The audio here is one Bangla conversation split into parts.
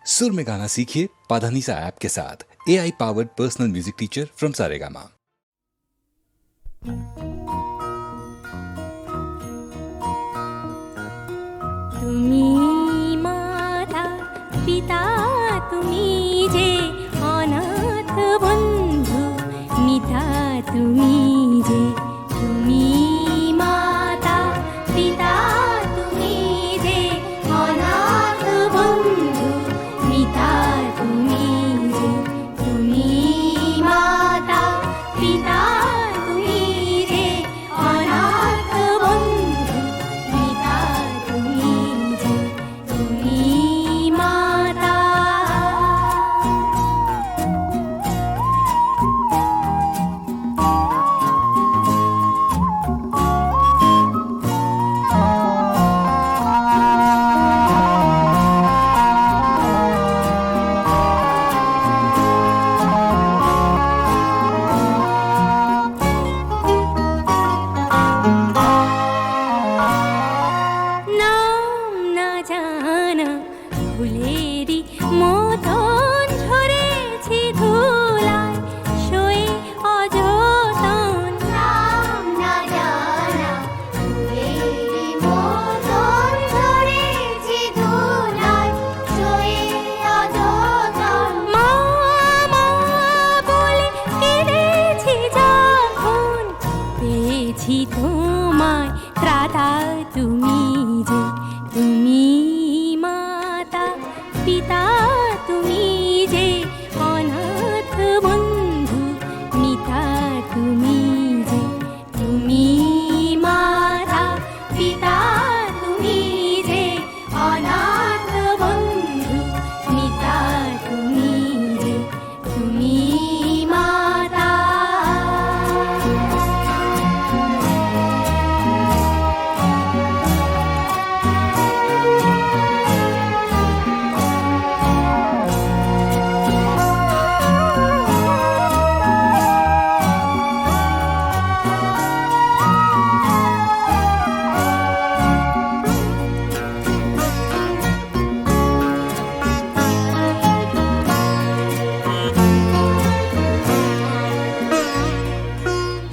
सुर में गाना सीखिए पाधानीसा ऐप के साथ। AI powered personal music teacher from Saregama. তুমি মাতা পিতা তুমি যে অনাথ বন্ধু মিতা তুমি যে তুমি মাতা পিতা তুমি যে অনাথ বন্ধু মিতা তুমি যে তুমি মাতা পিতা তুমি যে অনাথ বন্ধু মিতা তুমি যে তুমি মাতা। নাম না জানা ফুলেরই মতন ঝরেছি ধুলায় শোয়ে অযতন। নাম না জানা ফুলেরই মতন ঝরেছি ধুলায় শোয়ে অযতন। মা মা বলে কেঁদেছি যখন পেয়েছি তোমায় ত্রাতা তুমি যে তুমি মাতা পিতা তুমি যে অনাথ বন্ধু মিতা তুমি যে তুমি মাতা পিতা তুমি যে অনাথ বন্ধু মিতা তুমি যে তুমি মাতা।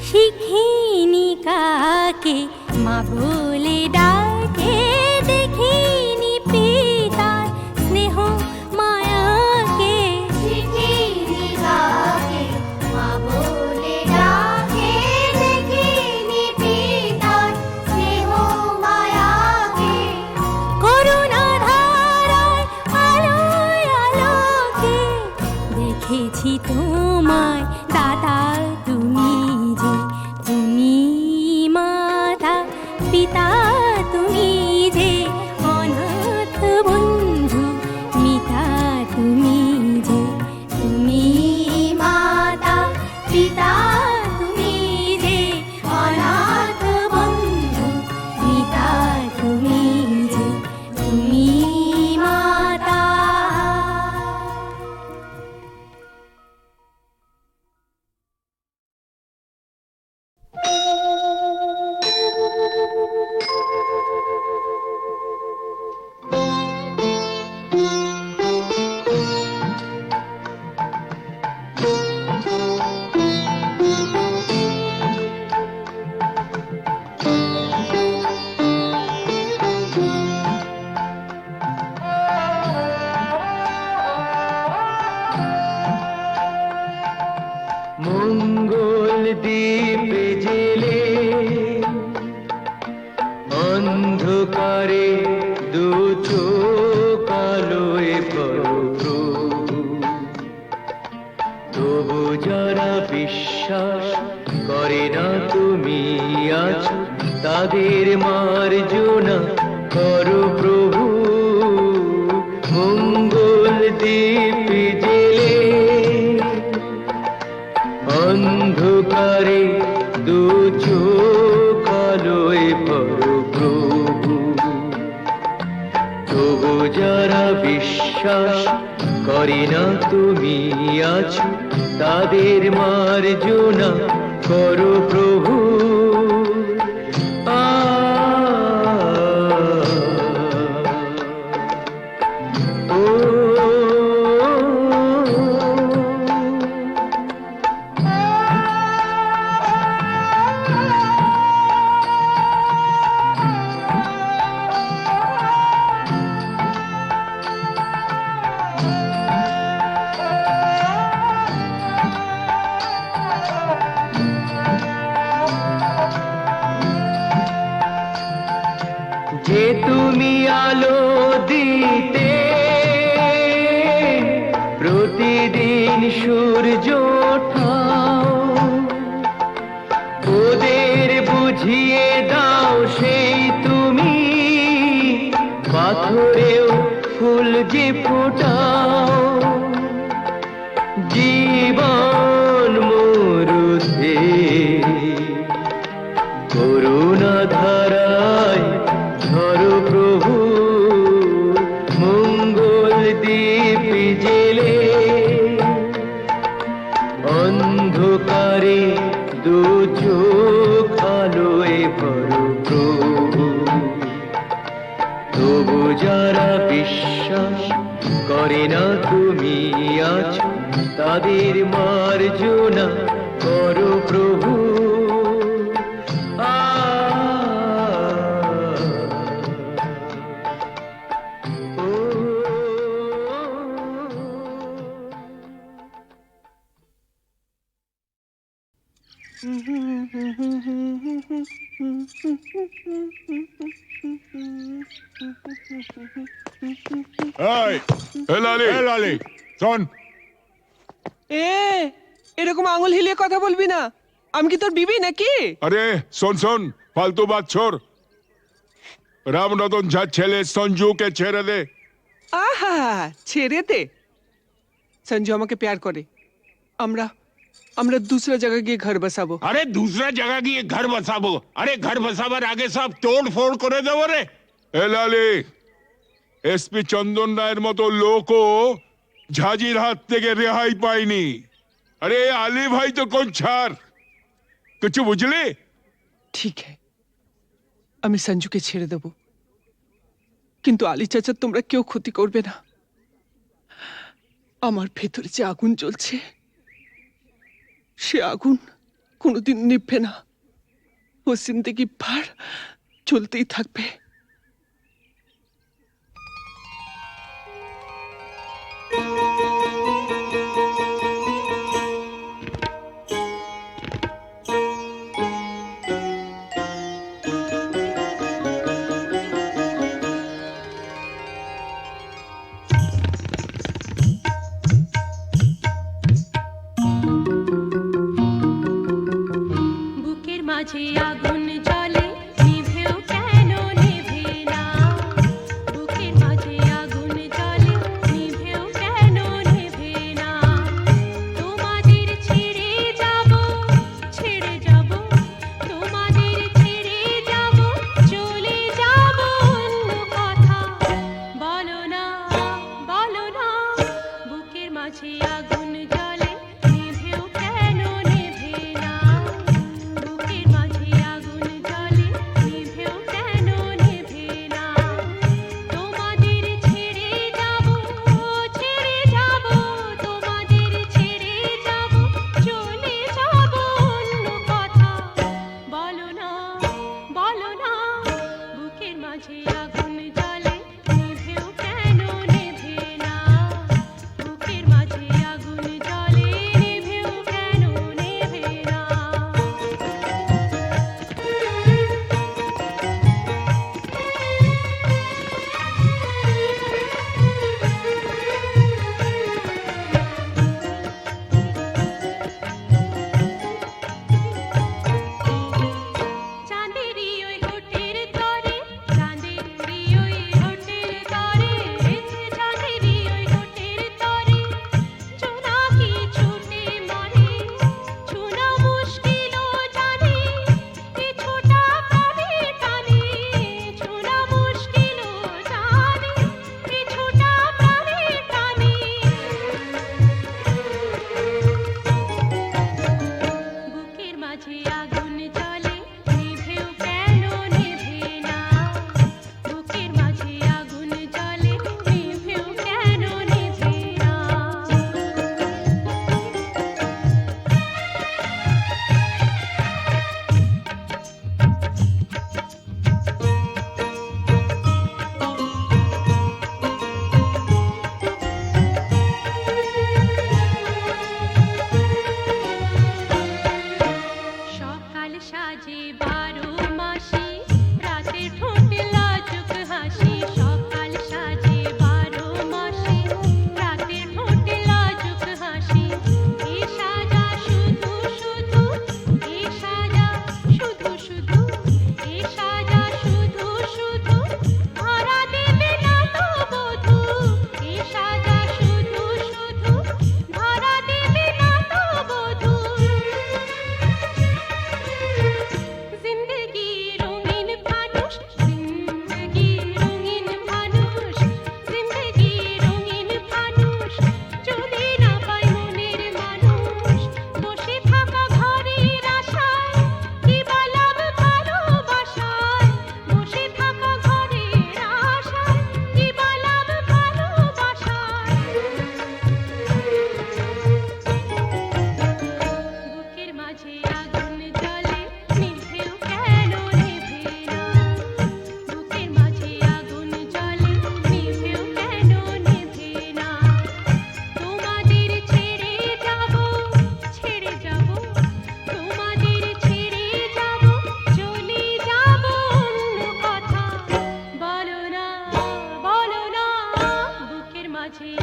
শিখিনি কাকে মা বলে ডাকে দেখিনি পিতার স্নেহ মায়াকে। শিখিনি কাকে মা বলে ডাকে দেখিনি পিতার স্নেহ মায়াকে। করুণা ধারায় আলোয় আলোকে দেখেছি তোমায় দাদা তুমি যে তুমি মাতা পিতা তুমি যে অনাথ বন্ধু মিতা তুমি যে তুমি মাতা পিতা তুমি যে অনাথ বন্ধু মিতা তুমি যে তুমি মাতা। মঙ্গল দ্বীপে জেলে অন্ধকারে দু চোখ আলোয় প্রভু, তবু যারা বিশ্বাস করে না তুমি আছো তাদের মার্জনা করো প্রভু। মঙ্গল দ্বীপে জেলে অন্ধকারে দু চোখ আলোয় প্রভু, তবু যারা বিশ্বাস করে না তুমি আছো তাদের মার্জনা করো প্রভু। ও তুমি আলো দিতে প্রতিদিন সূর্য ওঠাও, ওদের বুঝিয়ে দাও সেই তুমি পাথরেও ফুল যে ফোটাও। জীবন মরুতে করুণা ধারায় ধরো প্রভু, মঙ্গল দ্বীপ জেলে অন্ধকারে দু চোখ আলোয় ভরো প্রভু। তবু যারা বিশ্বাস করে না তুমি আছো, তাদের মার্জনা করো প্রভু। লালি শোন, এরকম আঙুল হিলিয়ে কথা বলবি না। আমি কি তোর বিবি নাকি? আরে শোন শোন, ফালতু বাত ছোড়। রামরতন ঝার ছেলে সঞ্জুকে ছেড়ে দে। আহা, ছেড়ে দে। সঞ্জু আমাকে প্যার করে। আমরা আমরা दूसरा जगह গিয়ে ঘর বসাবো। আরে दूसरा जगह গিয়ে ঘর বসাবো? আরে ঘর বসাবার আগে সব তোড় ফোড় করে দেবো রে। এ লালি, এসপি চন্দন রায়ের মতো লোকও ঝাঁঝির হাত থেকে রেহাই পায়নি। আরে আলী ভাই তো কোন ছাড়, কিছু বুঝলি? ঠিক है, আমি সঞ্জুকে ছেড়ে দেব, কিন্তু আলী চাচা তোমরা কেউ ক্ষতি করবে না। আমার ভেতরে যে আগুন জ্বলছে, সে আগুন কোনোদিন নিভবে না। ও জিন্দেগি ভর চলতেই থাকবে। বুকের মাঝে আগুন জ্বলে, নিভেও কেন নেভে না। বুকের মাঝে আগুন জ্বলে, নিভেও কেন নেভে না। তোমাদের ছেড়ে যাব, ছেড়ে যাব, তোমাদের ছেড়ে যাব, চলে যাব অন্য কথা। বলো না, বলো না, বুকের মাঝে আগুন জ্বলে, নিভেও কেন নেভে না। বুকের মাঝে আগুন জ্বলে, নিভেও কেন নেভে না। তোমাদের ছেড়ে যাব, ছেড়ে যাব, তোমাদের ছেড়ে যাব, চলে যাব অন্য কথা। বলো না, বলো না, বুকের মাঝে আগুন জ্বলে, নিভেও কেন নেভে না। বুকের মাঝে আগুন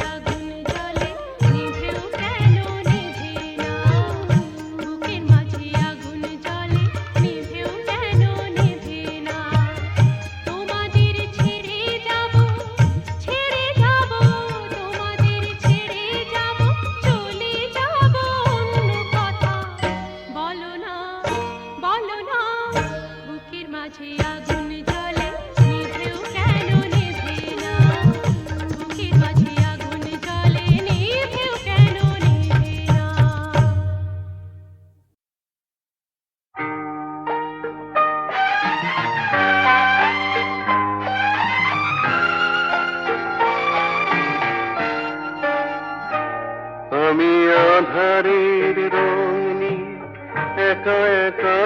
আগুন জ্বলে নিভেও কেন নেভে না বুকের মাঝে আগুন জ্বলে নিভেও কেন নেভে না তোমাদের ছেড়ে যাব তোমাদের ছেড়ে যাব চলে যাব অন্য কথা বলো না বুকের মাঝে আগুন জ্বলে নিভেও কেন নেভে না বুকের মাঝে আগুন জ্বলে নিভেও কেন নেভে না আমি আধারের রং নিয়ে একা একা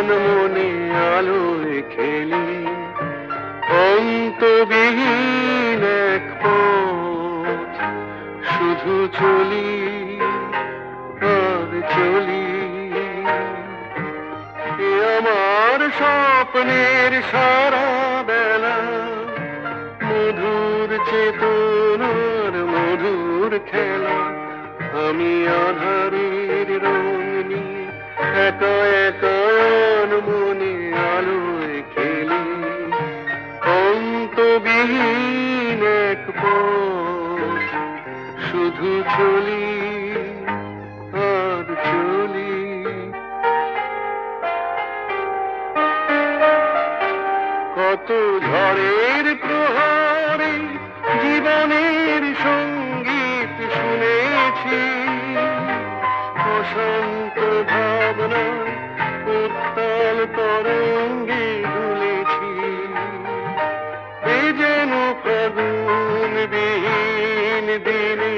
মনে আলোয় খেলি অন্তবিহীন এক পথ শুধু চলি আর চলি এ আমার স্বপ্নের সারা বেলা মধুর চেতনার মধুর খেলা আমি আধারের রং নিয়ে একা একা মনে আলোয় খেলি অন্তবিহীন এক পথ শুধু চলি আর চলি কত ঝড়ের প্রহরে জীবনের সঙ্গীত শুনেছি অশান্ত ভাবনা উত্তাল তরঙ্গে দুলেছি এ যেন ফাগুন বিহীন দিনে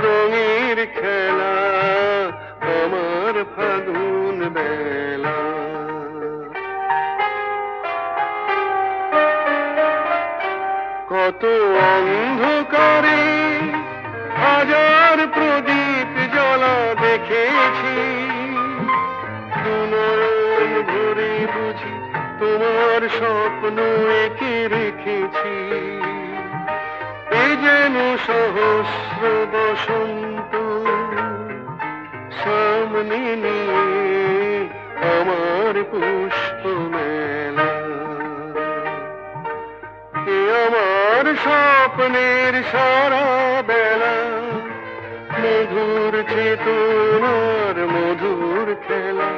রঙের খেলা আমার ফাগুন বেলা কত অন্ধকারে হাজার প্রদীপ জ্বলা দেখেছি দুনয়ন ভরে বুঝি তোমার স্বপ্ন এঁকে রেখেছি এ যেন সহস্র বসন্ত সামনে নিয়ে আমার পুষ্প মেলা এ আমার স্বপ্নের সারা বেলা মধুর চেতনার মধুর খেলা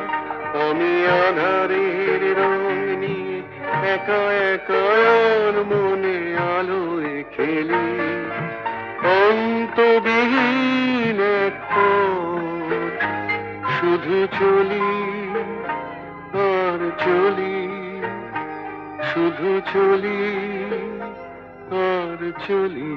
আমি আধারের রং নিয়ে একা একা মনে আলোয় খেলি অন্তবিহীন এক পথ শুধু চলি আর চলি শুধু চলি আর চলি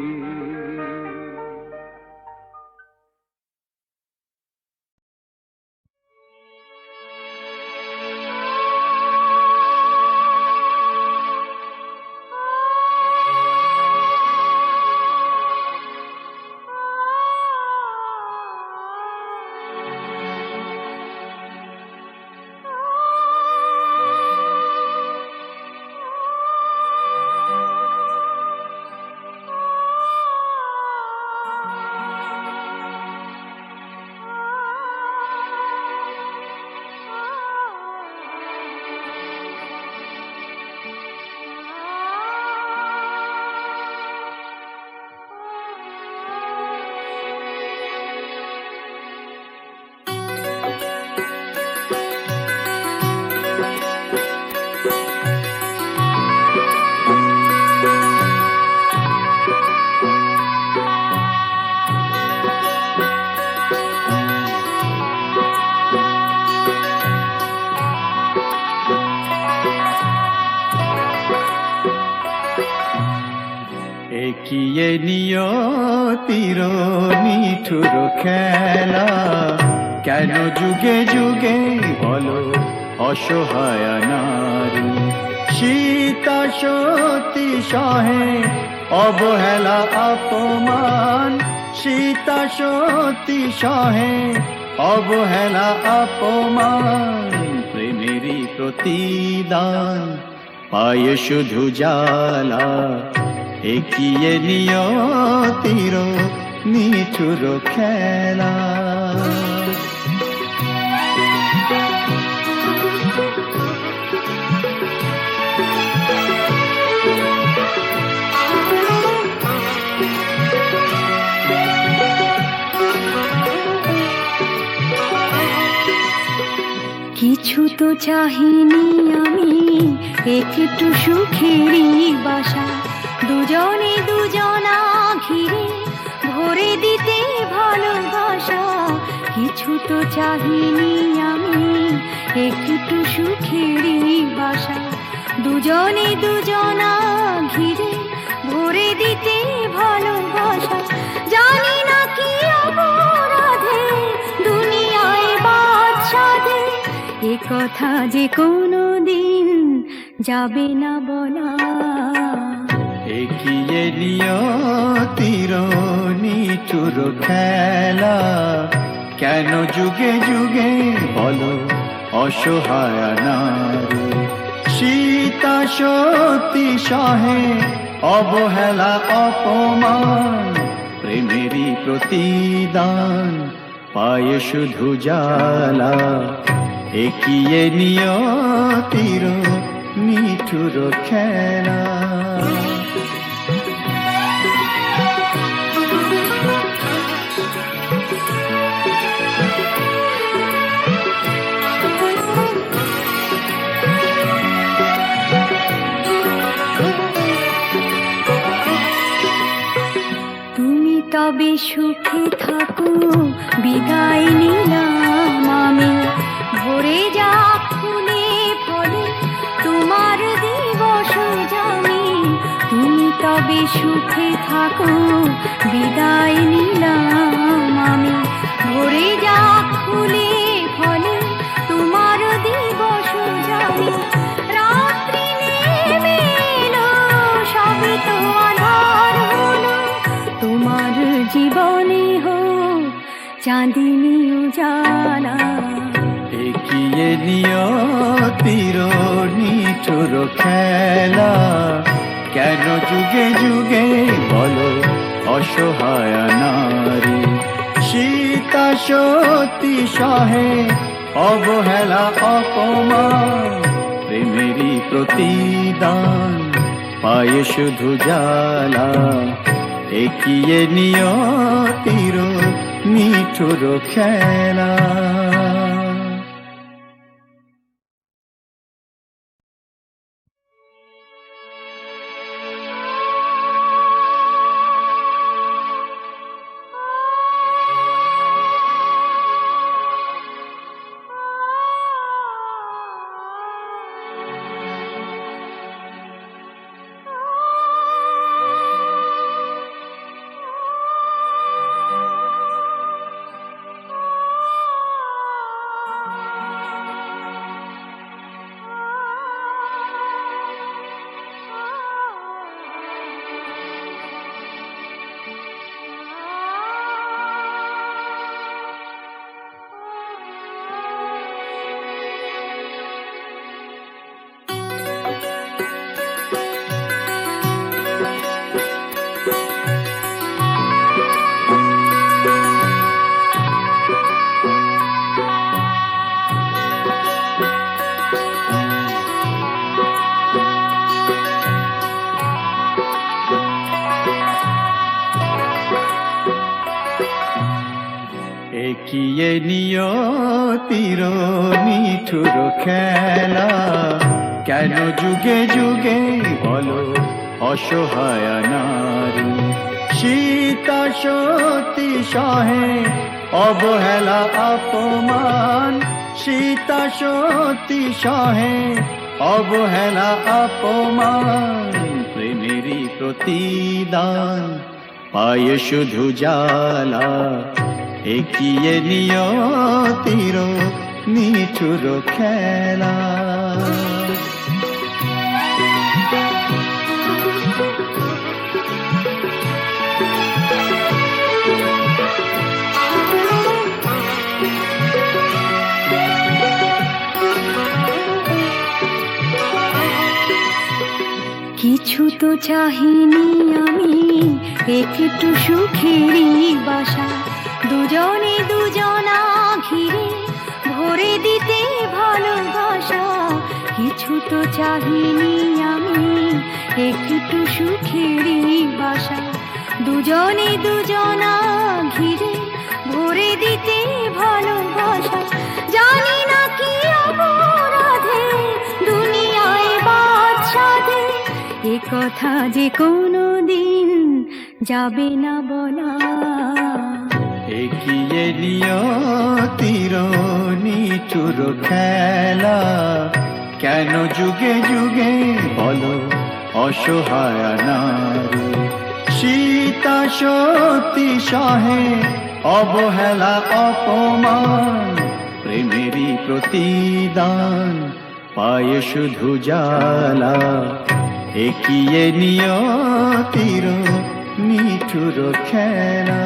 একিয়ে নিয়তির নিঠুর খেলা কেন যুগে যুগে বলো অসহায় নারী সীতা সতী সহে অবহেলা অপমান সীতা সতী সহে অবহেলা অপমান প্রেমেরই প্রতিদান পায় শুধু জ্বালা একিয়ে নিয়তির নিঠুর খেলা। কিছু তো চাহিনি আমি, একটু সুখেরই বাসা, দুজনে দুজনা ঘিরে ভরে দিতে ভালোবাসা। কিছু তো চাহিনি আমি, একটু সুখেরই বাসা, দুজনে দুজনা ঘিরে ভরে দিতে ভালোবাসা। জানি না কি অপরাধে দুনিয়ায় বাদ সাধে, এ কথা যে কোনো দিন যাবে না বলা। একিয়ে নিয়তির নিঠুর খেলা, কেন যুগে যুগে বলো অসহায় নারী। সীতা সতী সহে অবহেলা অপমান, প্রেমেরই প্রতিদান পায়ে শুধু জ্বালা। একিয়ে নিয়তির নিঠুর খেলা। তুমি তবে সুখে থাকো, বিদায় নিলাম আমি। ভরে যা ফুলে ফলে তোমার দিবস জানি। তুমি তবে সুখে থাকো, বিদায় নিলাম আমি। ভরে যা ফুলে ফলে তোমার দিবস জানি। রাত্রি নেমে এলো, সবে তো আধার হলো, তোমার জীবনে হোক চাঁদিনী উজালা। একিয়ে নিয়তির নিঠুর খেলা, কেন যুগে যুগে বলো অসহায় নারী। সীতা সতী সহে অবহেলা অপমান, প্রেমেরই প্রতিদান পায়ে শুধু জ্বালা। একিয়ে নিয়তির নিঠুর খেলা। একিয়ে নিয়তির নিঠুর খেলা, কেন যুগে যুগে বলো অসহায় নারী। সীতা সতী সহে অবহেলা অপমান, সীতা সতী সহে অবহেলা অপমান, প্রেমেরই প্রতিদান পায়ে শুধু জ্বালা। একিয়ে নিয়তির নিঠুর খেলা। কিছু তো চাহিনি আমি একটু সুখেরই বাসা, দুজনে দুজনা ঘিরে ভরে দিতে ভালোবাসা। কিছু তো চাহিনি আমি একটু সুখেরই বাসা, দুজনে দুজনা ঘিরে ভরে দিতে ভালোবাসা। জানি না কি অপরাধে দুনিয়ায় বাদ সাধে, এ কথা যে কোনো দিন যাবে না বলা। এগিয়ে নিয়তির নিঠুর খেলা, কেন যুগে যুগে বলো অসহায় নারী। সীতা সতী সহে অবহেলা অপমান, প্রেমেরই প্রতিদান পায়ে শুধু জ্বালা। এগিয়ে নিয়তির নিঠুর খেলা।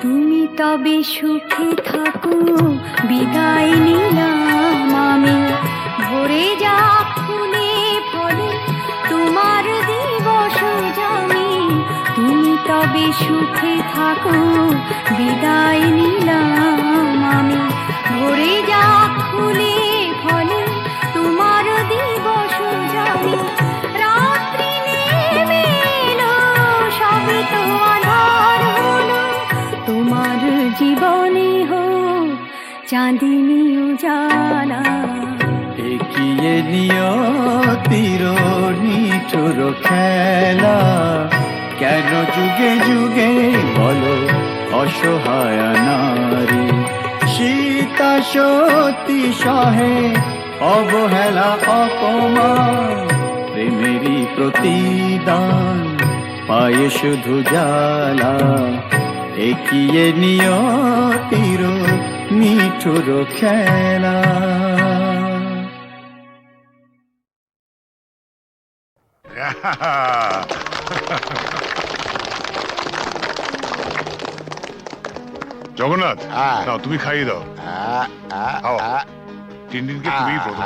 তুমি তবে সুখে থাকো, বিদায় নিলাম আমি। ভরে যা ফুলে ফলে তোমার দিবস জানি। তুমি তবে সুখে থাকো, বিদায় নিলাম আমি। ভরে যা ফুলে ফলে তোমার দিবস জানি। রাত্রি নেমে এলো, সবে তো আধার হলো, তোমার জীবনে হোক চাঁদিনী উজালা। এগিয়ে নিয়তির নিঠুর খেলা, কেন যুগে যুগে বলো অসহায় নারী। সীতা সতী সহে অবহেলা অপমান, প্রেমেরই প্রতিদান পায়ে শুধু জ্বালা। এগিয়ে নিয়তির নিঠুর খেলা। জগন্নাথ, নাও তুমি খাইয়ে দাও। খাও। টিনটিনকে তুমি প্রথম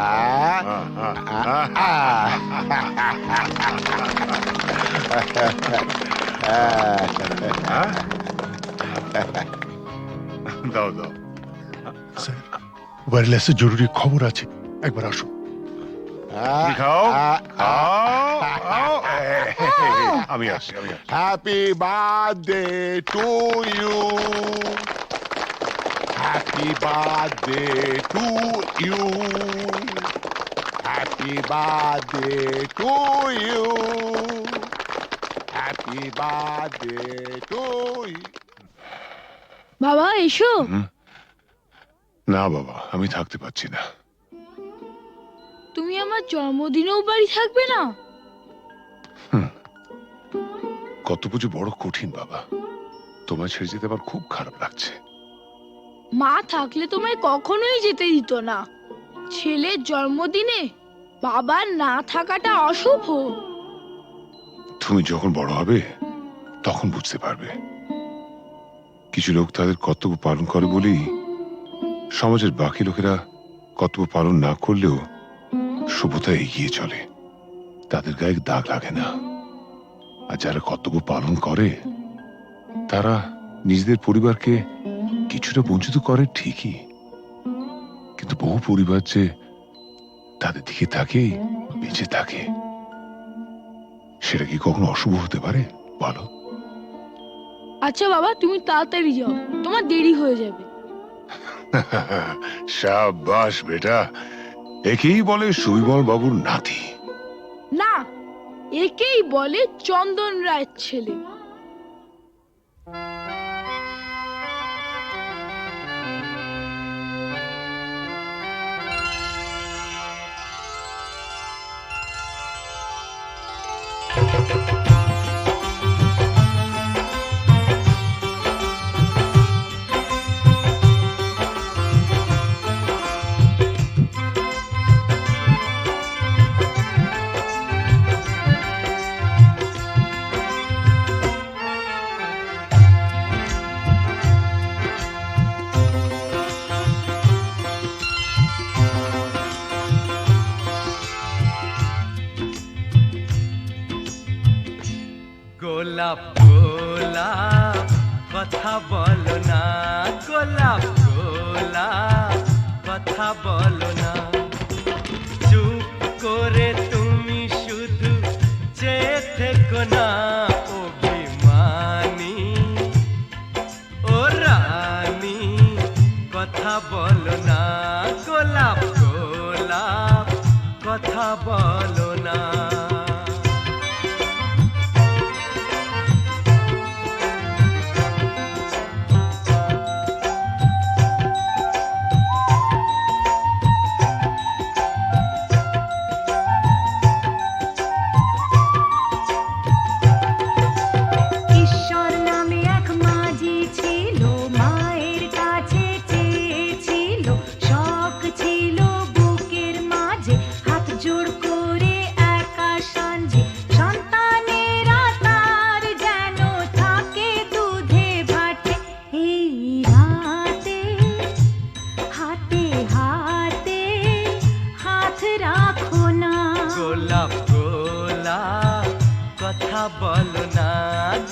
দাও দাও। ওয়্যারলেসে জরুরি খবর আছে, একবার আসো। তুমি খাও খাও খাও। আমি আসছি। Happy birthday to you. Happy birthday to you. Happy birthday to you. Happy birthday to you. বাবা এসো। না বাবা, আমি থাকতে পারছি না। তুমি আমার জন্মদিনেও বাড়ি থাকবে না? কত পুজো বড় কঠিন বাবা, তোমায় ছেড়ে যেতে আমার খুব খারাপ লাগছে। মা থাকলে তোমায় কখনোই যেতে দিত না। ছেলের জন্মদিনে বাবার না থাকাটা অশুভ। তুমি যখন বড় হবে তখন বুঝতে পারবে। কিছু লোক তাদের কর্তব্য পালন করে বলেই সমাজের বাকি লোকেরা কর্তব্য পালন না করলেও শুভতা এগিয়ে চলে, তাদের গায়ে দাগ লাগে না। আর যারা কর্তব্য পালন করে তারা নিজেদের পরিবারকে কিছুটা বঞ্চিত করে ঠিকই, কিন্তু বহু পরিবার যে তাদের দিকে তাকিয়ে বেঁচে থাকে, সেটা কি কখনো অশুভ হতে পারে বলো? আচ্ছা বাবা, তুমি তাড়াতাড়ি যাও, তোমার দেরি হয়ে যাবে। শাবাশ বেটা, একেই বলে সুবিমল বাবুর নাতি। না, একেই বলে চন্দন রায়ের ছেলে। গোলাপ গোলাপ কথা বলো না, গোলাপ গোলাপ কথা বলো না, চুপ করে তুমি শুধু চেয়ে থেকো না, অভিমানী ও রানী কথা বলো না, গোলাপ গোলাপ কথা বলো না। ঈশ্বর নামে এক মাঝি ছিল, মায়ের কাছে চেয়েছিল, শখ ছিল বুকের মাঝে, হাত জোড় করে একা সাঞ্জে, সন্তানেরা তার যেন থাকে দুধে ভাটে, এই রাতে হাতে হাতে হাত রাখো না, গোলাপ গোলাপ কথা বলো না,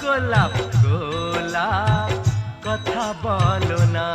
গোলাপ গোলাপ কথা বলো না।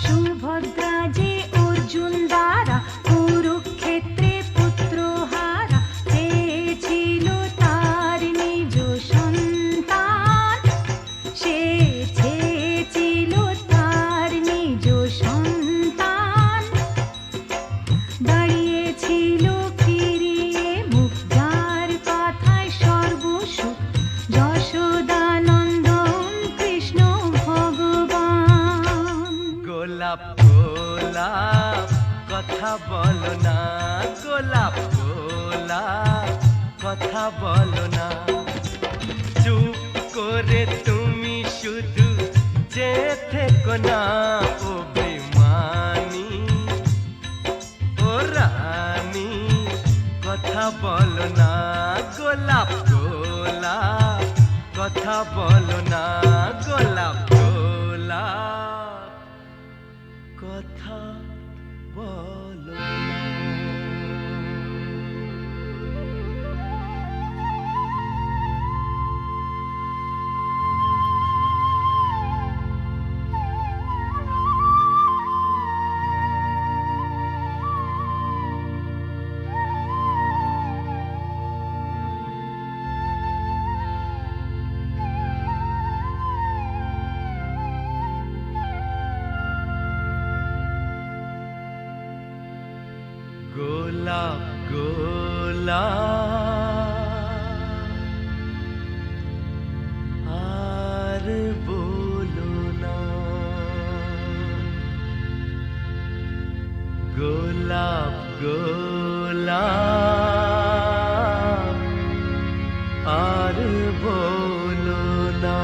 সুভদ্রা যে অর্জুন দ্বারা কুরুক্ষেত্রে পুত্রহারা, চেয়েছিল তার নিজ সন্তান, সে চেয়েছিল তার নিজ সন্তান, দাঁড়িয়েছিল ফিরিয়ে মুখ, যার কথায় সর্বসুখ, যশোদানন্দন কৃষ্ণ ভগবান। গোলাপ গোলাপ কথা বলো না, গোলাপ গোলাপ কথা বলো না, চুপ করে তুমি শুধু চেয়ে থেকো না, অভিমানী ও রানী কথা বলো না, গোলাপ গোলাপ কথা বলো না, গোলাপ গোলাপ কথা বলো না। গোলাপ গোলাপ আর বলো না, গোলাপ গোলাপ আর বলো না।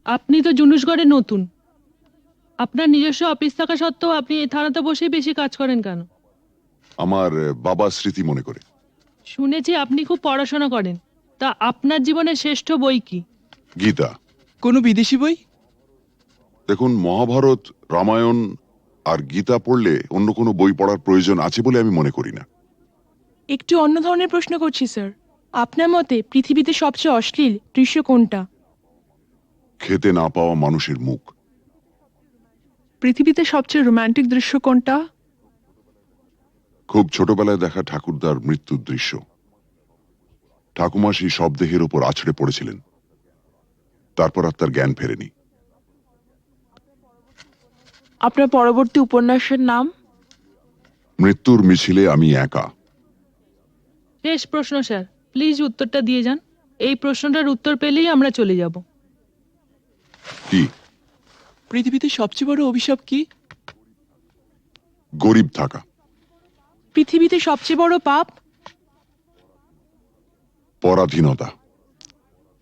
আপনি তো জুনুসগড়ে নতুন, আপনার নিজস্ব অফিস থাকা সত্ত্বেও আপনি এই থানাতে বসেই বেশি কাজ করেন কেন? আমার বাবার স্মৃতি মনে করে। শুনেছি আপনি খুব পড়াশোনা করেন, তা আপনার জীবনের শ্রেষ্ঠ বই কি? গীতা। কোনো বিদেশি বই? দেখুন, মহাভারত, রামায়ণ আর গীতা পড়লে অন্য কোনো বই পড়ার প্রয়োজন আছে বলে আমি মনে করি না। একটু অন্য ধরনের প্রশ্ন করছি স্যার, আপনার মতে পৃথিবীতে সবচেয়ে অশ্লীল দৃশ্য কোনটা? খেতে না পাওয়া মানুষের মুখ। পৃথিবীতে সবচেয়ে রোমান্টিক দৃশ্য কোনটা? খুব ছোটবেলায় দেখা ঠাকুরদার মৃত্যুর দৃশ্য। ঠাকুমা সেই শবদেহের উপর আছড়ে পড়েছিলেন, তারপর আর তার জ্ঞান ফেরেনি। আপনার পরবর্তী উপন্যাসের নাম? মৃত্যুর মিছিলে আমি একা। শেষ প্রশ্ন স্যার, প্লিজ উত্তরটা দিয়ে যান। এই প্রশ্নটার উত্তর পেলেই আমরা চলে যাব। কি? পৃথিবীতে সবচেয়ে বড় অভিশাপ কি? গরিব থাকা। পৃথিবীতে সবচেয়ে বড় পাপ? পরাধীনতা।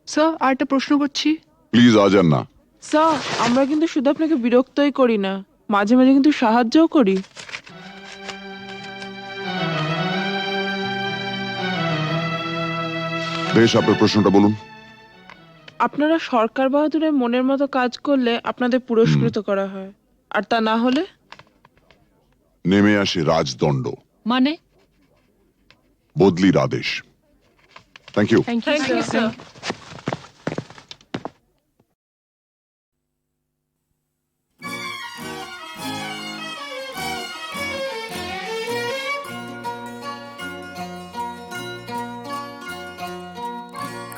স্যার আর একটা প্রশ্ন করছি। প্লিজ আজ আর না। স্যার আমরা কিন্তু শুধু আপনাকে বিরক্তই করি না, মাঝে মাঝে কিন্তু সাহায্যও করি। বেশ, আপনার প্রশ্নটা বলুন। আপনারা সরকার বাহাদুরের মনের মতো কাজ করলে আপনাদের পুরস্কৃত করা হয়, আর তা না হলে? নেমে আসে রাজদণ্ড, মানে? বদলির আদেশ। Thank you. Thank you sir.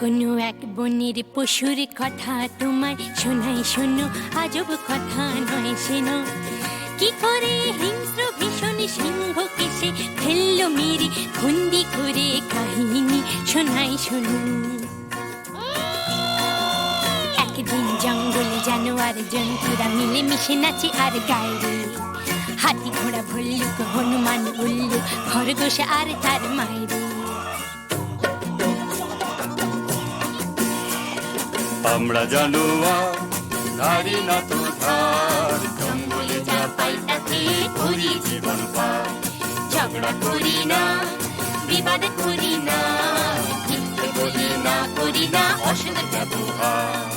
কোনো এক বনের পশুর কথা তোমায় শোনাই, শোনো আজব কথা নয় শোনো। কি করে হিংস্র ভীষণ সিংহকে সে ফেললো মেরে বন্দি করে, কাহিনী শোনাই শোনো। একদিন জঙ্গলে জানোয়ার জন্তুরা মিলে মিশে নাচে আর গায়ে রে। হাতি ঘোড়া ভল্লুক হনুমান উল্লুক খরগোশ আর তার মায়ের। আমরা জানোয়ার ধারি না তো ধার, জঙ্গলে যা পাই তাতে করি জীবন পার। ঝগড়া করি না, বিবাদ করি না, মিথ্যে বলি না, করি না অসৎ ব্যবহার।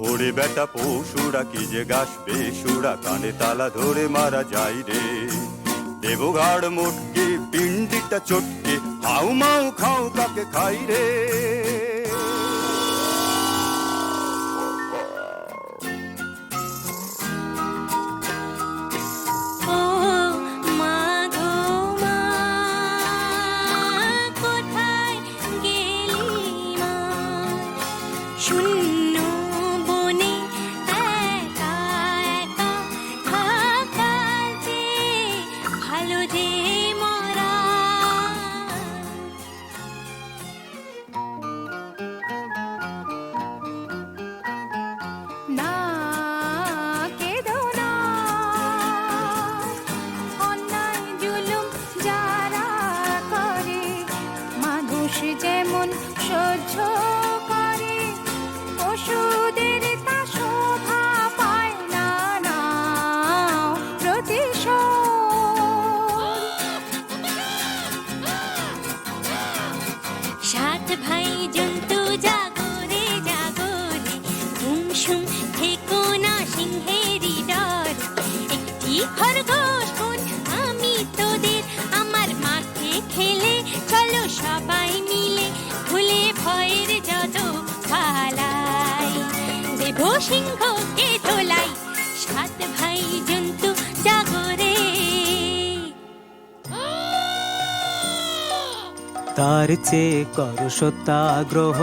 ওরে বেটা পশুরা কি যে গাছ বেসুরা, কানে তালা ধরে মারা যায় রে। দেবগাড় মোটকে পিন্ডিটা চটকে হাউ মাউ খাও কাকে খাই রে। ও মা গো মা, কোথায় গেলি মা? শূন্য বনে একা একা থাকা যে ভালো রে মরা। না কেঁদো না, অন্যায় জুলুম যারা করে মানুষ যেমন সহ্য করে, পশুদের তা শোভা পায় না। নাও প্রতিশোধ। সাত ভাই জন্তু জাগরে জাগরে, ঘুমসুম থেকো না সিংহেরই ডর। একটি খরগোশ বোন আমি তোদের, আমার মাঠে খেলে চলো সবাই মিলে, ভুলে ভয়ের যত পালাই, দেব সিংহকে ধোলাই। সাত ভাই জন্তু জাগরে। তার চেয়ে করো সত্যাগ্রহ,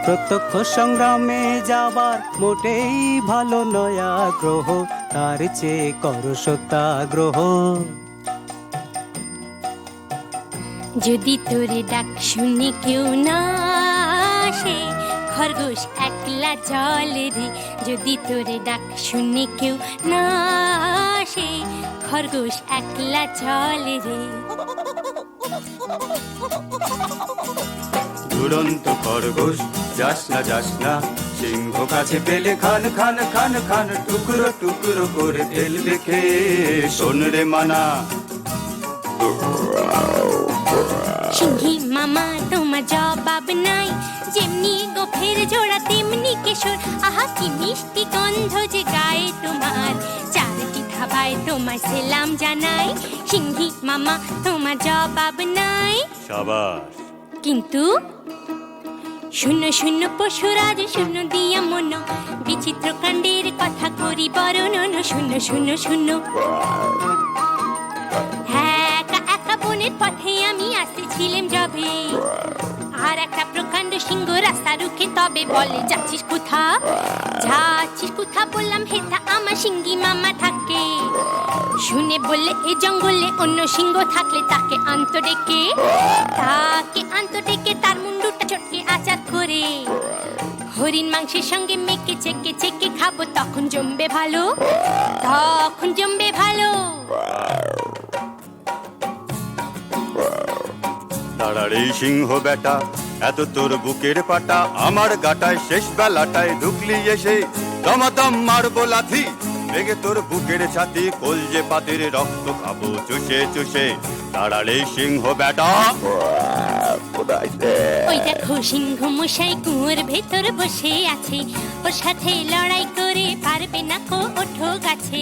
প্রত্যক্ষ সংগ্রামে যাবার মোটেই ভালো নয় আগ্রহ। তার চেয়ে করো সত্যাগ্রহ। যদি তোরে ডাক শুনে কেউ না আসে, খরগোশ একলা জল রে। যদি তোরে ডাক শুনে কেউ না আসে, খরগোশ একলা জল রে। দুরন্ত খরগোশ যাস না, সিংহ কাছে পেলে খান খান খান খান, টুকরো টুকরো করে ফেলবে খেয়ে। শোন রে মানা, সিংহী মামা তোমার জবাব নাই, যেমনি গোফের জোড়া তেমনি কেশর। আহা কি মিষ্টি গন্ধ যে গায়ে তোমার, চারটি ধাবায় তোমার সেলাম জানাই। সিংহী মামা তোমার জবাব নাই। সাবাস। কিন্তু শূন্য শূন্য পশুরাজ শূন্য দিয়া মন, বিচিত্র কাণ্ডের কথা করি বর্ণন। শূন্য শূন্য শূন্য। হ্যাঁ একা একা বনের পথে আমি আসতেছিলাম যবে, আর একটা প্রকাণ্ড সিংহ রাস্তা রুখে তবে বলে, যাচ্ছিস কোথা? যাচ্ছিস কোথা বললাম, হেথা আমার সিংহী মামা থাকে। শুনে বললে এ জঙ্গলে অন্য সিংহ থাকলে তাকে আনতো ডেকে। হরিণ মাংসের সঙ্গে মেখে চেকে চেকে খাবো, তখন জমবে ভালো, তখন জমবে ভালো। দাঁড়ারে সিংহ বেটা, এত তোর বুকের পাটা, আমার গাটায় শেষ বেলাটায় ঢুকলি এসে, দমাদম মারবো লাথি, ভেঙে তোর বুকের ছাতি, কলজে পাতির রক্ত খাবো চুষে চুষে। দাঁড়ারে সিংহ বেটা। ওই দেখো সিংহ মশাই কুয়োর ভেতর বসে আছে, ওর সাথে লড়াই করে পারবে না কো, ওঠো গাছে।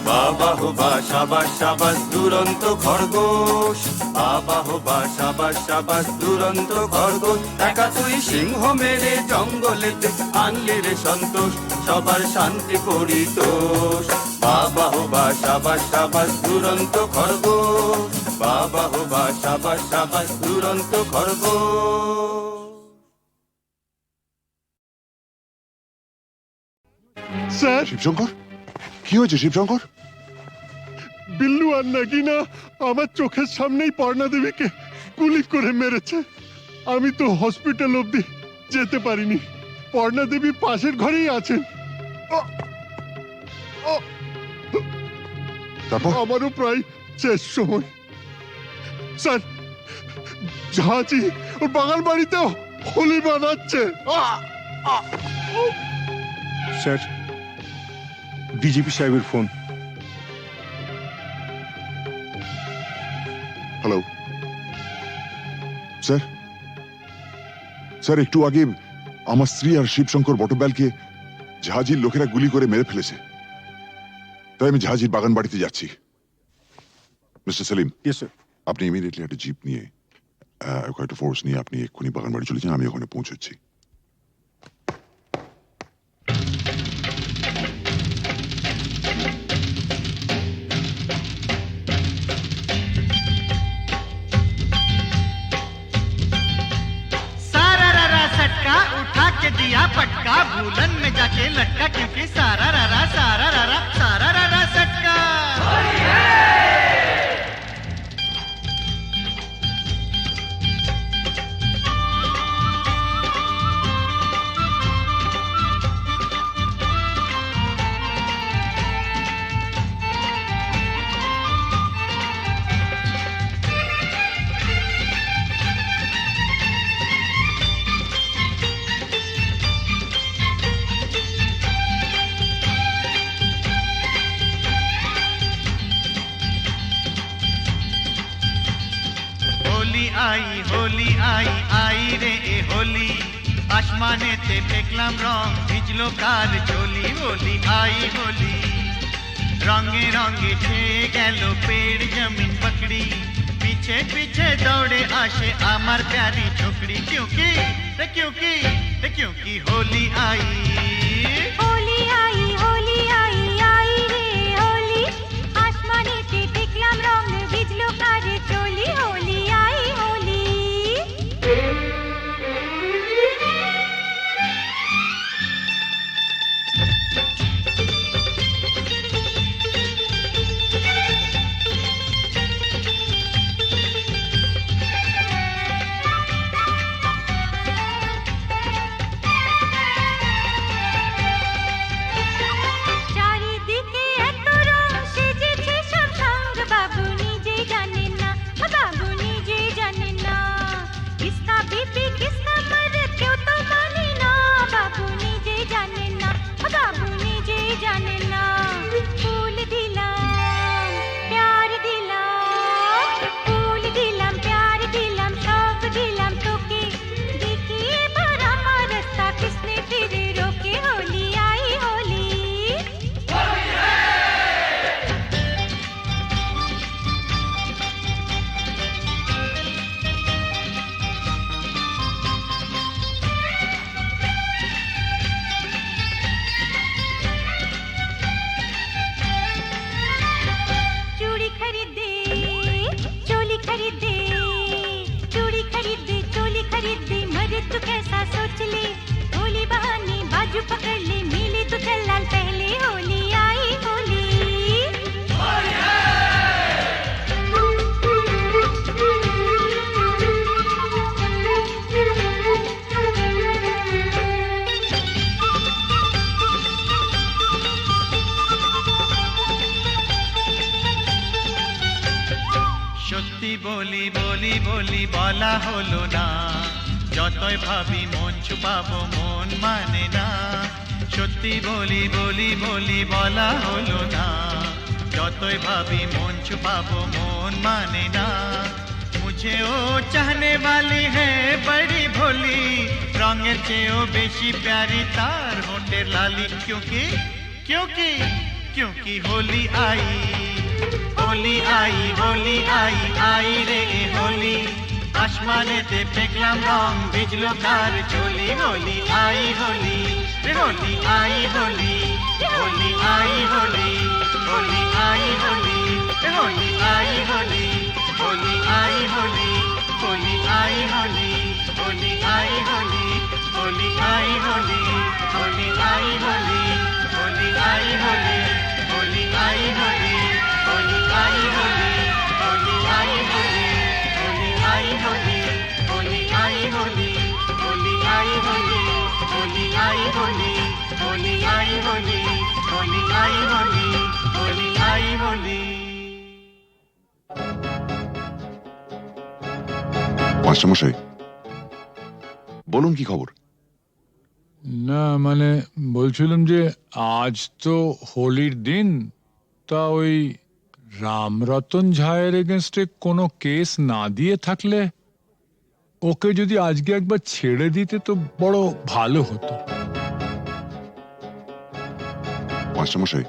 বাবা হো বা সাবাস সাবাস দুরন্ত খরগোশ, বাবা হো বা সাবাস সাবাস দুরন্ত খরগোশ। একা তুই সিংহ মেরে জঙ্গলেতে আনলি রে সন্তোষ, সবার শান্তি করি তোষ। বাবা হো বা সাবাস সাবাস দুরন্ত খরগোশ, বাবা হো বা সাবাস সাবাস দুরন্ত খরগোশ। স্যার, শিবশঙ্কর, কি হয়েছে শিবশঙ্কর? বিল্লু আর নাগিনা আমার চোখের সামনেই পর্ণা দেবীকে গুলি করে মেরেছে। আমি তো হসপিটাল অবধি যেতে পারিনি। পর্ণা দেবী পাশের ঘরেই আছেন। তারপর? আমারও প্রায় শেষ সময়। স্যার, ঝাঁচি ওর বাগান বাড়িতেও হোলি বানাচ্ছে। স্যার, ডিজিপি সাহেবের ফোন। Hello sir. স্যার, একটু আগে আমার স্ত্রী আর শিবশঙ্কর বটব্যালকে ঝাঁঝির লোকেরা গুলি করে মেরে ফেলেছে, তাই আমি ঝাঁঝির বাগান বাড়িতে যাচ্ছি। Mister Selim, yes sir. আপনি ইমিডিয়েটলি একটা জিপ নিয়ে কয়েকটা ফোর্স নিয়ে আপনি এক্ষুনি বাগান বাড়ি চলে যান, আমি ওখানে পৌঁছচ্ছি। उठा के दिया पटका, भूलन में जाके लटका, क्योंकि सारा रारा सटका। होली आई आई रे ए होली, आसमाने ते देखलाम रंग भिजलो कार चोली। होली आई होली, रंगे रंगे छेए गेलो पेड़ जमीन पकड़ी, पीछे पीछे दौड़े आशे आमार प्यारी छोकरी। क्योंकि होली आई, होली आई होली आई आई रे होली, आसमाने ते देखलाम रंग भिजलो कारे चोली। होली आई होली। চারিদিকে এত রং সেজেছে সব সঙ্গ, বাবু নিজেই জানেন না, বাবু নিজেই জানেন না। কিসকা বিপি কিসকা মরদ কেউ তো মানে না, বাবু নিজেই জানেন না, বাবু নিজেই জানেন না। ফুল দিলাম প্যার দিলাম, ফুল দিলাম প্যার দিলাম, সব দিলাম তোকে, দেখি এবার আমার রাস্তা কিসনে ফিরে রোকে। হোলি আই হোলি। चूड़ी खरीदे चोली खरीदे, चूड़ी खरीदे चोली खरीदे, मरे तू कैसा सोच ले, होली बहाने बाजू पकड़ ले, मिले तो चल लाल पहले। होली आई বলি বলি বলি বলা হলো না, যতই ভাবি মন ছুপাবো মন মানে না। সত্যি বলি বলি বলি বলা হলো না, যতই ভাবি মন ছুপাবো মন মানে না। मुझे ओ चाहने वाली है बड़ी भोली, रंगेर चेयो बेशी प्यारी तार होठेर लाली। क्योंकि क्योंकि क्योंकि होली आई होली आई होली आई आई रे होली। आसमानेते फेंकलाम रंग भिजलो कार चोली। होली आई होली रे होली आई होली, होली आई होली, होली आई होली रे होली आई होली, होली आई होली, होली आई होली, होली आई होली, होली आई होली, होली आई होली, होली आई होली, होली आई होली, होली आई होली, होली आई होली, होली आई होली, होली आई होली, होली आई होली, होली आई होली, होली आई होली, होली आई होली, होली आई होली। মাস্টারমশাই বলুন কি খবর? না মানে বলছিলাম যে আজ তো হোলির দিন, তা ওই রামরতন ঝায়ের এগেনস্টে কোনো কেস না দিয়ে থাকলে ওকে যদি আজকে একবার ছেড়ে দিতে তো বড় ভালো হতো। মাস্টারমশাই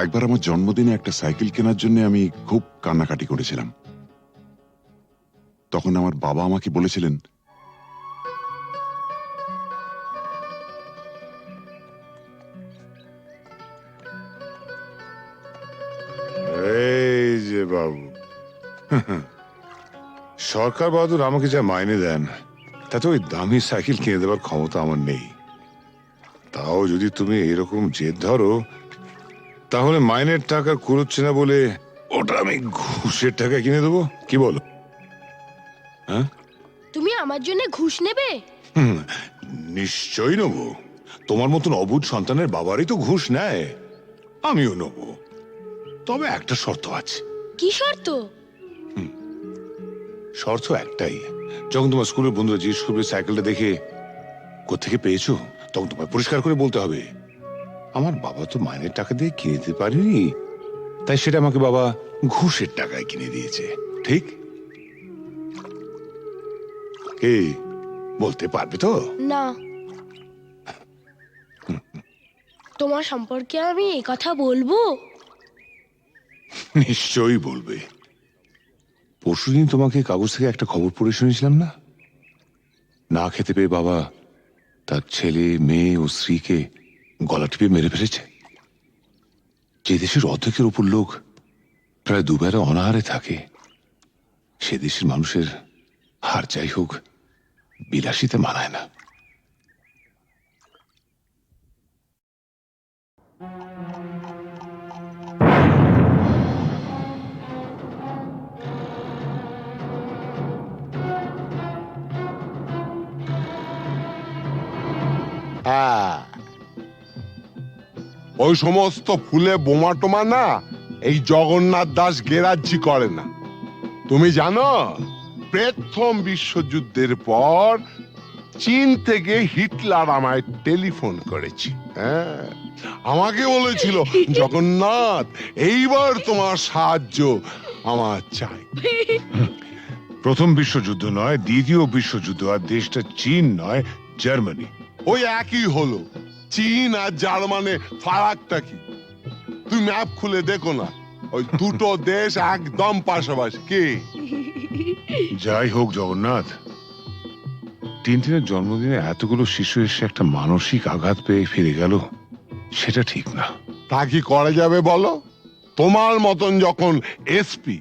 একবার আমার জন্মদিনে একটা সাইকেল কেনার জন্য আমি খুব কান্নাকাটি করেছিলাম। তখন আমার বাবা আমাকে বলেছিলেন, এই যে বাবু, সরকার বাহাদুর আমাকে যা মাইনে দেন তাতে ওই দামি সাইকেল কিনে দেওয়ার ক্ষমতা আমার নেই। তাও যদি তুমি এরকম জেদ ধরো তাহলে মাইনের টাকা কুড়োচ্ছে না বলে ওটা আমি ঘুষের টাকা কিনে দেবো, কি বলো? হ্যাঁ, তুমি আমার জন্য ঘুষ নেবে? নিশ্চয়ই নেবো। তোমার মতন অবুঝ সন্তানের বাবারই তো ঘুষ নেয়, আমিও নেবো। তবে একটা শর্ত আছে। কি শর্ত? শর্ত একটাই, যখন তোমার স্কুলের বন্ধুরা জিজ্ঞেস করবে সাইকেলটা দেখে কোত্থেকে পেয়েছো, তখন তোমায় পরিষ্কার করে বলতে হবে আমার বাবা তো মাইনের টাকা দিয়ে কিনে দিতে পারেনি, তাই সেটা আমাকে বাবা ঘুষের টাকায় কিনে দিয়েছে। ঠিক? কি বলতে পারবে তো? না। তোমার সম্পর্কে আমি এই কথা বলবো? নিশ্চয়ই বলবে। পরশুদিন তোমাকে কাগজ থেকে একটা খবর পড়ে শুনেছিলাম না, না খেতে পেয়ে বাবা তার ছেলে মেয়ে ও স্ত্রীকে গলা টিপে মেরে ফেলেছে। যে দেশের অর্ধেকের উপর লোক প্রায় দুবেলা অনাহারে থাকে, সে দেশের মানুষের হার যাই হোক বিলাসিতে মানায় না। ওই সমস্ত ফুলে বোমা টোমা না এই জগন্নাথ দাস গেরাজ্জি করে না। তুমি জানো প্রথম বিশ্বযুদ্ধের পর চীন থেকে হিটলার আমায় টেলিফোন করেছি। হ্যাঁ, আমাকে বলেছিল জগন্নাথ এইবার তোমার সাহায্য আমার চাই। প্রথম বিশ্বযুদ্ধ নয়, দ্বিতীয় বিশ্বযুদ্ধ, আর দেশটা চীন নয় জার্মানি। ওই একই হলো, চীন আর জার্মানে ফারাকটা কি? তুমি ম্যাপ খুলে দেখো না, ওই দুটো দেশ একদম পাশাপাশি। কি যাই হোক জগন্নাথ, টিনটিনের জন্মদিনে এতগুলো শিশু এসে একটা মানসিক আঘাত পেয়ে ফিরে গেল, সেটা ঠিক না। তা কি করা যাবে বলো? তোমার মতন যখন এসপি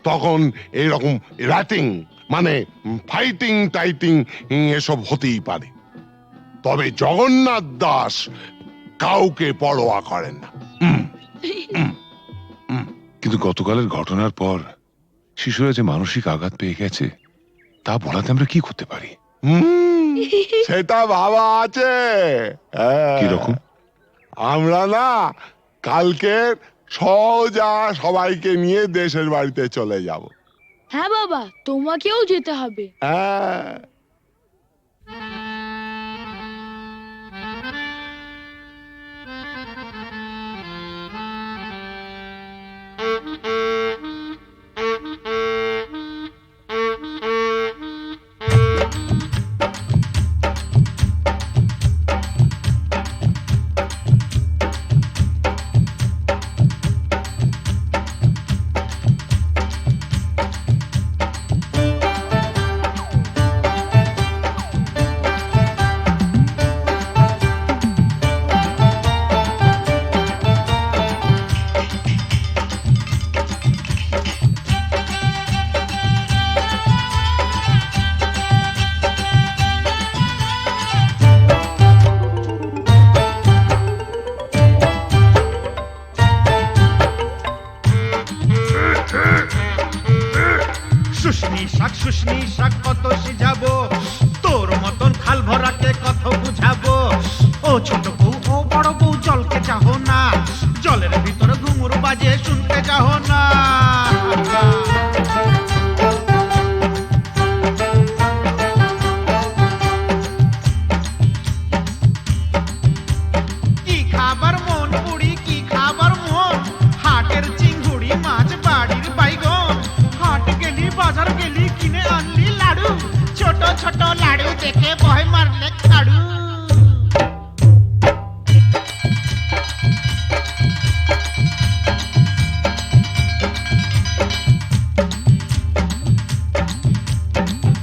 তখন এরকম র্যাটিং মানে ফাইটিং টাইটিং এসব হতেই পারে, তবে জগন্নাথ দাস কাউকে পরোয়া করেন না। কিন্তু গতকালের ঘটনার পর শিশুরা যে মানসিক আঘাত পেয়ে গেছে তা বলাতে আমরা কি করতে পারি? সেটা ভাবা আছে। কিরকম? আমরা না কালকে সোজা সবাইকে নিয়ে দেশের বাড়িতে চলে যাব। হ্যাঁ বাবা, তোমাকেও যেতে হবে। হ্যাঁ শুশনি শাক কত সিজাবো, তোর মতন খাল ভরাকে কত বুঝাবো। ও ছোট বউ ও বড় বউ জলকে চাহো না, জলের ভিতরে ঘুঙুর বাজে শুনতে চাহো না। কি খাবার মন বুড়ি, কি খাবার মন, হাটের চিংড়ি মাছ বাড়ির বাইগন। হাট গেলি বাজার গেলি কিনে আনলি লাড়ু, ছোট ছোট লাড়ু দেখে ভয় মারলে খাড়ু।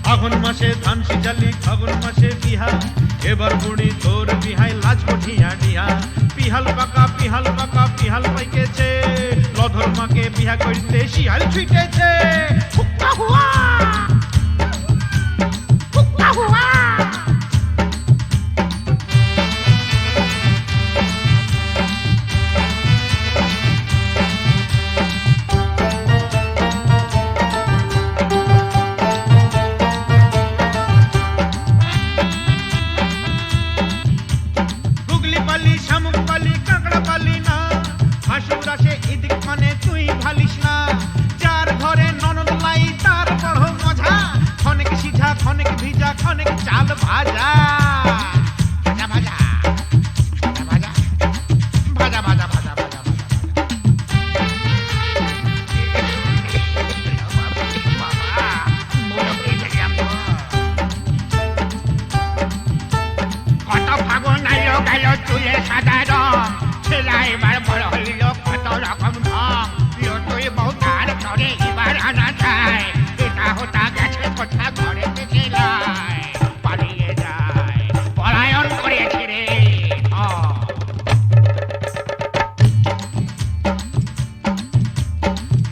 ফাগুন মাসে ধান সিজালি, ফাগুন মাসে বিহা, এবার বুড়ি তোর বিহাই লাজ কঠিয়া ডিহা। পিহাল পাকা পিহাল পাকা পিহাল পাইকেছে, লধর মাকে বিহা করতে শিয়াল ছুটেছে। হুক্কা হুয়া হুক্কা হুয়া। গুগলি পালি শামুক পালি কাঁকড়া পালি না, হাসুর আসে এদিক মানে তুই ভালিস না। যার ঘরে ননদ লাই তার বড় মজা, খনেক সিঝা খনেক ভিজা খনেক চাল ভাজা। ভাজা ভাজা ভাজা ভাজা ভাজা ভাজা ভাজা কত ফাগুন আইলো গেল চুলে সাদা রং, ছেলা এবার বড় হইল কত রকম ঢং। প্রিয় তুই বউ তার ঘরে এবার আনা যায়, এটা হতা গেছে কোথা ঘরে ছেলাই পালিয়ে যায়, পলায়ন করেছে রে।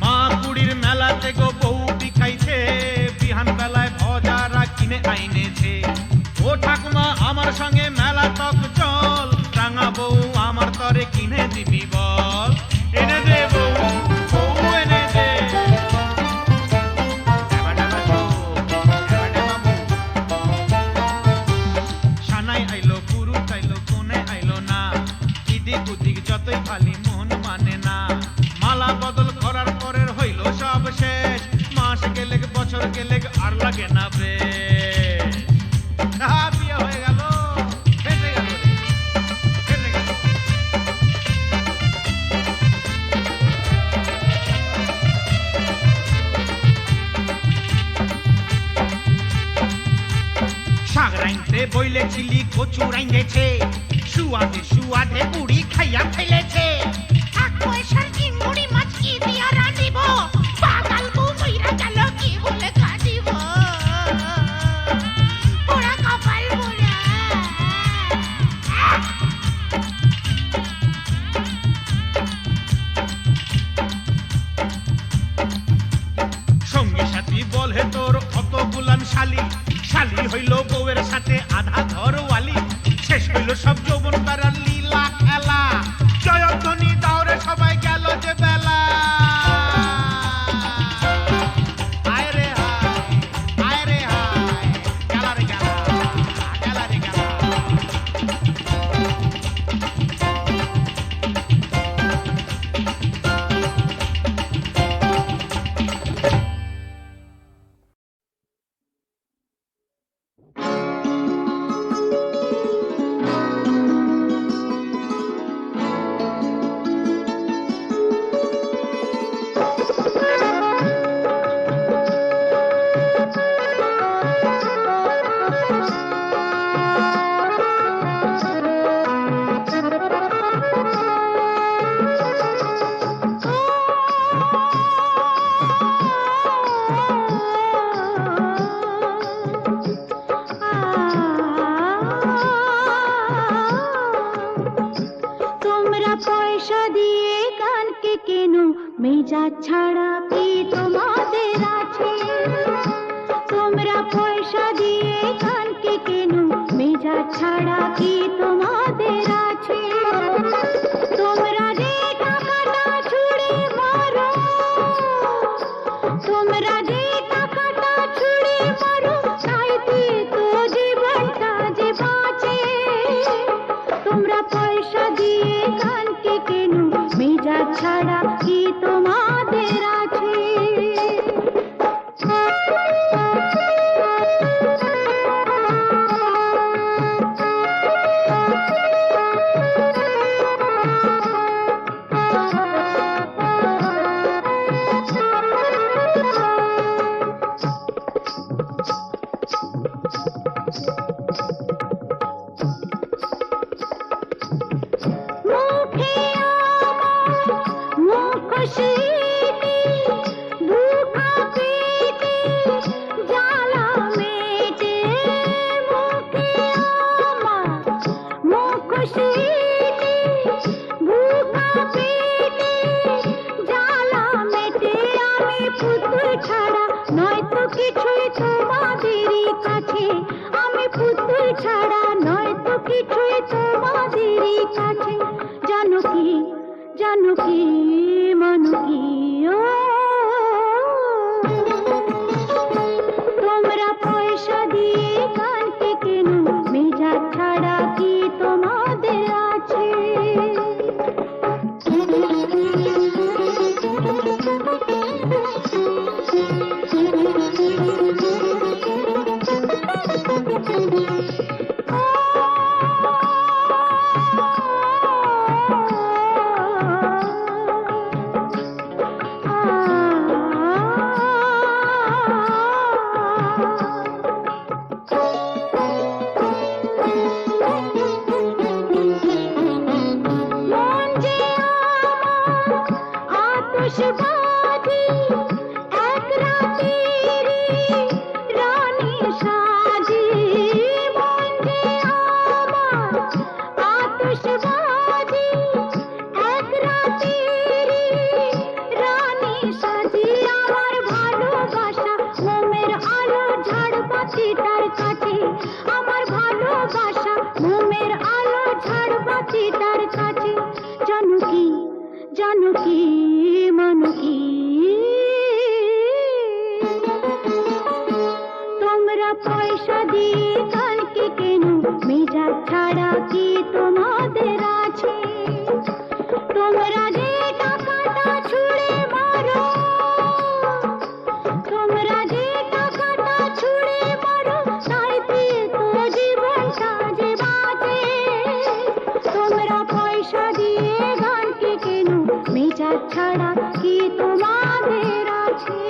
মা কুড়ির মেলাতে গো বউ বিখাইছে, বিহান বেলায় ভজারা কিনে আইনেছে। ও ঠাকুমা আমার সঙ্গে মেলা তক চল, রাঙা বউ আমার তরে কিনে দিবি বল। এনে দে বউ বউ এনে দে। ডাবা ডাবা বউ, ডাবা ডাবা বউ। সানাই আইলো পুরুষ আইলো কোনে আইলো না, ইদিক উদিক যতই খালি মন মানে না। মালা বদল করার পরের হইল সব শেষ, মাস গেলে বছর গেলে আর লাগে না বেশ। বিয়ে হয়ে গেল, ফেসে গেল রে, ফেসে গেল। শাক রাইতে বইলেছিলি কচু রাইঁদেছে, সুয়াদে সুয়াদে বুড়ি খাইয়া ফেলেছে। এক পয়সার চিংড়ি মাছ কি দিয়া রাঁধিব, পাগাল বউ মইরা গেল কি বলে কাঁদিব। পোড়া কপাল পোড়া। সঙ্গী সাথী বলে তোর অত গুলান শালি, শালি হইল বউয়ের সাথে আধা ঘরওয়ালি। শেষ হইল সব যৌবন তারার লীলা খেলা, জয়ধ্বনি দাওরে সবাই গেল যে বেলা। আয় রে হায়, আয় রে হায়, গেলা রে গেলা, গেলা রে গেলা। মেজা ছাড়া কি তোমাদের আছে? তোমরা পয়সা দিয়ে গানকে কেন, মেজা ছাড়া কি তোমাদের আছে? তোমরা যে টাকাটা ছুড়ে মারো, তোমরা যে টাকাটা ছুড়ে মারো, তাইতে তো জীবনটা যে বাঁচে। তোমরা পয়সা দিয়ে গানকে কেন, মেজা ছাড়া কি তোমাদের আছে? মুখে আমার মুখশ্রীতে, দুঃখা পেটে জ্বালা মেটে। মুখে আমার মুখশ্রীতে, দুঃখা পেটে জ্বালা মেটে। আমি পুতুল ছাড়া নয়তো কিছুই তোমাদেরই কাছে, আমি পুতুল ছাড়া নয়তো কিছুই তোমাদেরই কাছে। জানো কি, জানো কি, মানো কি, ও তোমরা পয়সা দিয়ে গানকে কেন, মেজা ছাড়া কি তোমাদের আছে? মন যে আমার আতশবাজি, এক রাতেরই রানী সাজি। মন যে আমার আতশবাজি, এক রাতেরই রানী সাজি। আমার ভালোবাসা মোমের আলো ঝাড়বাতিটার কাছে, আমার ভালোবাসা মোমের আলো ঝাড়বাতিটার কাছে। জানো কি, জানো কি, মানো কি, তোমরা পয়সা দিয়ে গানকে কেন, মেজা ছাড়া কি তোমাদের আছে? তোমরা যে টাকাটা ছুড়ে মারো, তোমরা যে টাকাটা ছুড়ে মারো, তাইতে তো জীবনটা যে বাঁচে। তোমরা পয়সা দিয়ে গানকে কেন, মেজা ছাড়া কি তোমাদের আছে?